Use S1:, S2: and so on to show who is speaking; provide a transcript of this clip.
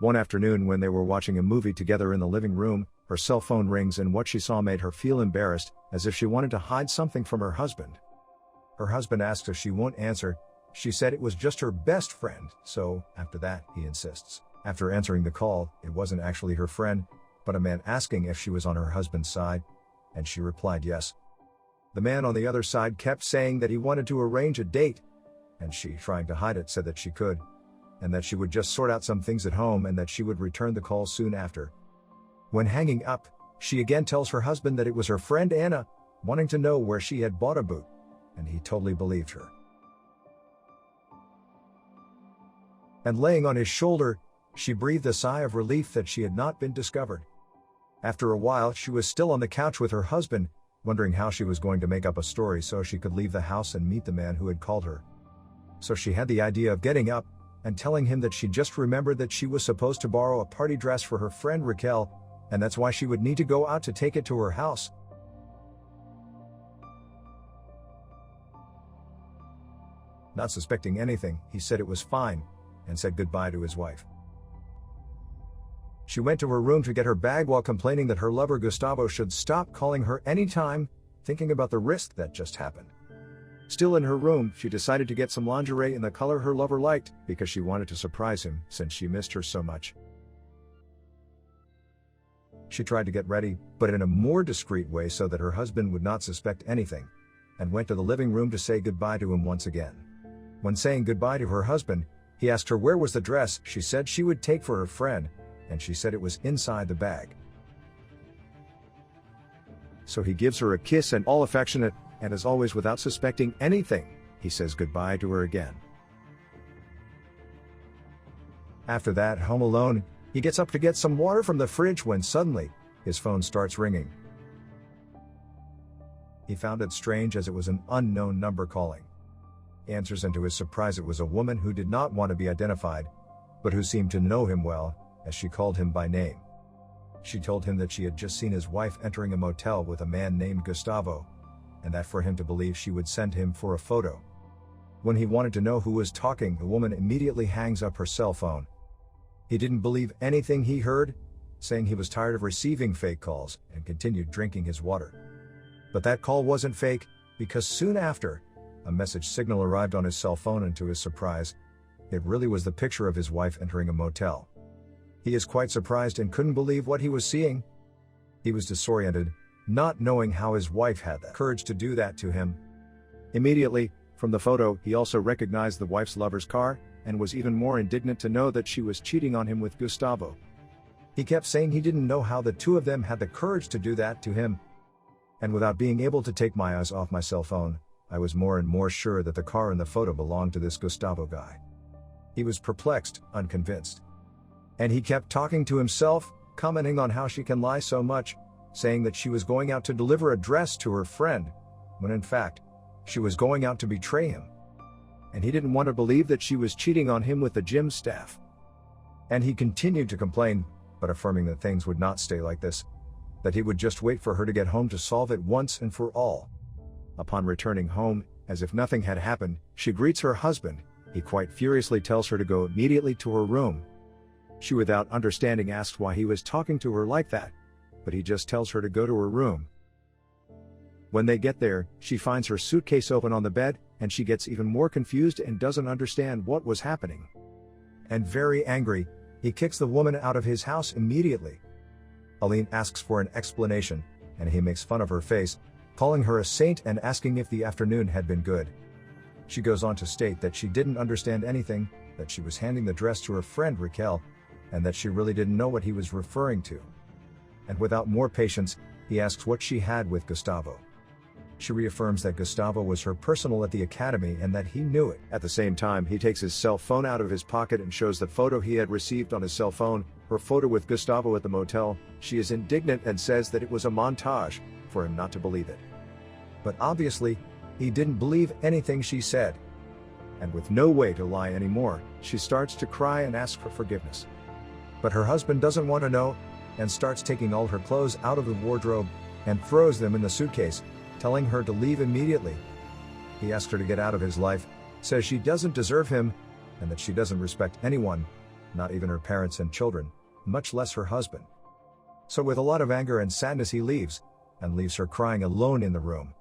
S1: One afternoon when they were watching a movie together in the living room, her cell phone rings and what she saw made her feel embarrassed, as if she wanted to hide something from her husband. Her husband asks if she won't answer. She said it was just her best friend, so, after that, he insists. After answering the call, it wasn't actually her friend, but a man asking if she was on her husband's side, and she replied yes. The man on the other side kept saying that he wanted to arrange a date, and she, trying to hide it, said that she could, and that she would just sort out some things at home and that she would return the call soon after. When hanging up, she again tells her husband that it was her friend Anna, wanting to know where she had bought a boot, and he totally believed her. And laying on his shoulder, she breathed a sigh of relief that she had not been discovered. After a while, she was still on the couch with her husband, wondering how she was going to make up a story so she could leave the house and meet the man who had called her. So she had the idea of getting up and telling him that she just remembered that she was supposed to borrow a party dress for her friend Raquel, and that's why she would need to go out to take it to her house. Not suspecting anything, he said it was fine, and said goodbye to his wife. She went to her room to get her bag while complaining that her lover Gustavo should stop calling her anytime, thinking about the risk that just happened. Still in her room, she decided to get some lingerie in the color her lover liked, because she wanted to surprise him since she missed her so much. She tried to get ready, but in a more discreet way so that her husband would not suspect anything, and went to the living room to say goodbye to him once again. When saying goodbye to her husband, he asked her where was the dress she said she would take for her friend, and she said it was inside the bag. So he gives her a kiss and all affectionate, and as always without suspecting anything, he says goodbye to her again. After that, home alone, he gets up to get some water from the fridge when suddenly, his phone starts ringing. He found it strange as it was an unknown number calling. He answers, and to his surprise it was a woman who did not want to be identified, but who seemed to know him well, as she called him by name. She told him that she had just seen his wife entering a motel with a man named Gustavo, and that for him to believe she would send him for a photo. When he wanted to know who was talking, the woman immediately hangs up her cell phone. He didn't believe anything he heard, saying he was tired of receiving fake calls, and continued drinking his water. But that call wasn't fake, because soon after, a message signal arrived on his cell phone, and to his surprise, it really was the picture of his wife entering a motel. He is quite surprised and couldn't believe what he was seeing. He was disoriented, not knowing how his wife had the courage to do that to him. Immediately, from the photo, he also recognized the wife's lover's car, and was even more indignant to know that she was cheating on him with Gustavo. He kept saying he didn't know how the two of them had the courage to do that to him. And without being able to take my eyes off my cell phone, I was more and more sure that the car in the photo belonged to this Gustavo guy. He was perplexed, unconvinced. And he kept talking to himself, commenting on how she can lie so much, saying that she was going out to deliver a dress to her friend, when in fact, she was going out to betray him. And he didn't want to believe that she was cheating on him with the gym staff. And he continued to complain, but affirming that things would not stay like this, that he would just wait for her to get home to solve it once and for all. Upon returning home, as if nothing had happened, she greets her husband. He quite furiously tells her to go immediately to her room. She, without understanding, asks why he was talking to her like that, but he just tells her to go to her room. When they get there, she finds her suitcase open on the bed, and she gets even more confused and doesn't understand what was happening. And very angry, he kicks the woman out of his house immediately. Aline asks for an explanation, and he makes fun of her face, calling her a saint and asking if the afternoon had been good. She goes on to state that she didn't understand anything, that she was handing the dress to her friend Raquel, and that she really didn't know what he was referring to. And without more patience, he asks what she had with Gustavo. She reaffirms that Gustavo was her personal at the academy and that he knew it. At the same time, he takes his cell phone out of his pocket and shows the photo he had received on his cell phone, her photo with Gustavo at the motel. She is indignant and says that it was a montage, for him not to believe it. But obviously, he didn't believe anything she said. And with no way to lie anymore, she starts to cry and ask for forgiveness. But her husband doesn't want to know, and starts taking all her clothes out of the wardrobe, and throws them in the suitcase, telling her to leave immediately. He asks her to get out of his life, says she doesn't deserve him, and that she doesn't respect anyone, not even her parents and children, much less her husband. So with a lot of anger and sadness he leaves, and leaves her crying alone in the room.